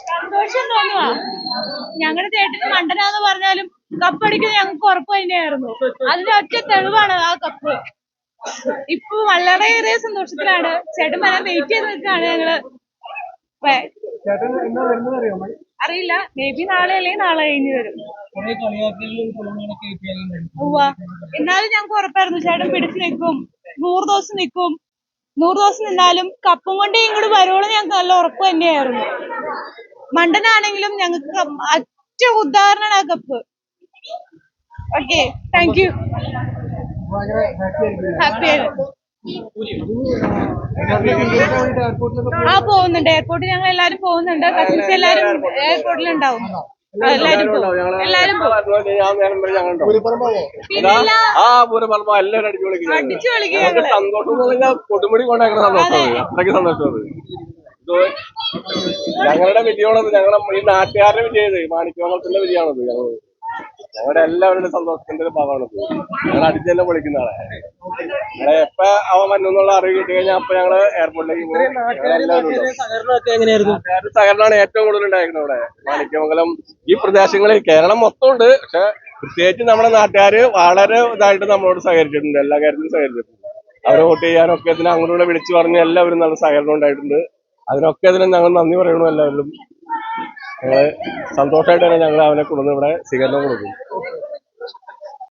സന്തോഷം തോന്നുവാ. ഞങ്ങളുടെ ചേട്ടന് മണ്ടനാന്ന് പറഞ്ഞാലും കപ്പടിക്കുന്നത് ഞങ്ങൾക്ക് ഉറപ്പ് തന്നെയായിരുന്നു. അതിന്റെ ഒറ്റ തെളിവാണ് ആ കപ്പ്. ഇപ്പൊ വളരെയേറെ സന്തോഷത്തിലാണ്. ചേട്ടൻ വരാൻ വെയിറ്റ് ചെയ്ത് നിൽക്കാണ് ഞങ്ങള്. അറിയില്ല, മേ ബി നാളെ അല്ലെങ്കിൽ നാളെ കഴിഞ്ഞ് വരും. എന്നാലും ഞങ്ങൾക്ക് ഉറപ്പായിരുന്നു ചേട്ടൻ പിടിച്ചു നിൽക്കും, 100 ദിവസം നിൽക്കും. 100 ദിവസം നിന്നാലും കപ്പും കൊണ്ട് ഇങ്ങോട്ട് വരുവോളം ഞങ്ങൾക്ക് നല്ല ഉറപ്പ് തന്നെയായിരുന്നു. മണ്ടനാണെങ്കിലും ഞങ്ങൾക്ക് ഒറ്റ ഉദാഹരണമാണ് ആ കപ്പ്. Okay, thank you. ഹാപ്പിയായിരുന്നു. പോകുന്നുണ്ട്. എയർപോർട്ടിൽ ഞങ്ങൾ എല്ലാരും പോകുന്നുണ്ട്. കസിൻസ് എല്ലാരും എയർപോർട്ടിലുണ്ടാവും. എല്ലാരും അടിച്ചു കളിക്കും. കൊടുമുടി കൊണ്ടായിരുന്നു അത്രയ്ക്ക് സന്തോഷം. ഞങ്ങളുടെ വിജയമാണത്. ഞങ്ങളുടെ ഈ നാട്ടുകാരുടെ വിജയത്, മാണിക്യമംഗലത്തിന്റെ വിജയമാണത്. ഞങ്ങളുടെ എല്ലാവരുടെയും സന്തോഷത്തിന്റെ ഒരു ഭാഗമാണത്. ഞങ്ങൾ അടിച്ച് തന്നെ വിളിക്കുന്ന ആളെ. ഞങ്ങളെ എപ്പ അവൻ വന്നെന്നുള്ള അറിവ് കിട്ടി കഴിഞ്ഞാൽ അപ്പൊ ഞങ്ങള് എയർപോർട്ടിലേക്ക് പോകും. സഹകരണമാണ് ഏറ്റവും കൂടുതൽ ഉണ്ടായിരിക്കുന്നത് ഇവിടെ മാണിക്യമംഗലം ഈ പ്രദേശങ്ങളിൽ. കേരളം മൊത്തം ഉണ്ട്, പക്ഷെ പ്രത്യേകിച്ച് നമ്മുടെ നാട്ടുകാര് വളരെ ഇതായിട്ട് നമ്മളോട് സഹകരിച്ചിട്ടുണ്ട്. എല്ലാ കാര്യത്തിലും സഹകരിച്ചിട്ടുണ്ട്. അവരെ വോട്ട് ചെയ്യാനൊക്കെ ഇതിന് അങ്ങോട്ടുകൂടെ വിളിച്ചു പറഞ്ഞ് എല്ലാവരും നല്ല സഹകരണം ഉണ്ടായിട്ടുണ്ട്. അതിനൊക്കെ അതിന് ഞങ്ങൾ നന്ദി പറയണു എല്ലാവരിലും. ഞങ്ങള് സന്തോഷമായിട്ട് തന്നെ ഞങ്ങൾ അവനെ കൊണ്ടുവന്ന് ഇവിടെ സ്വീകരണം കൊടുക്കും.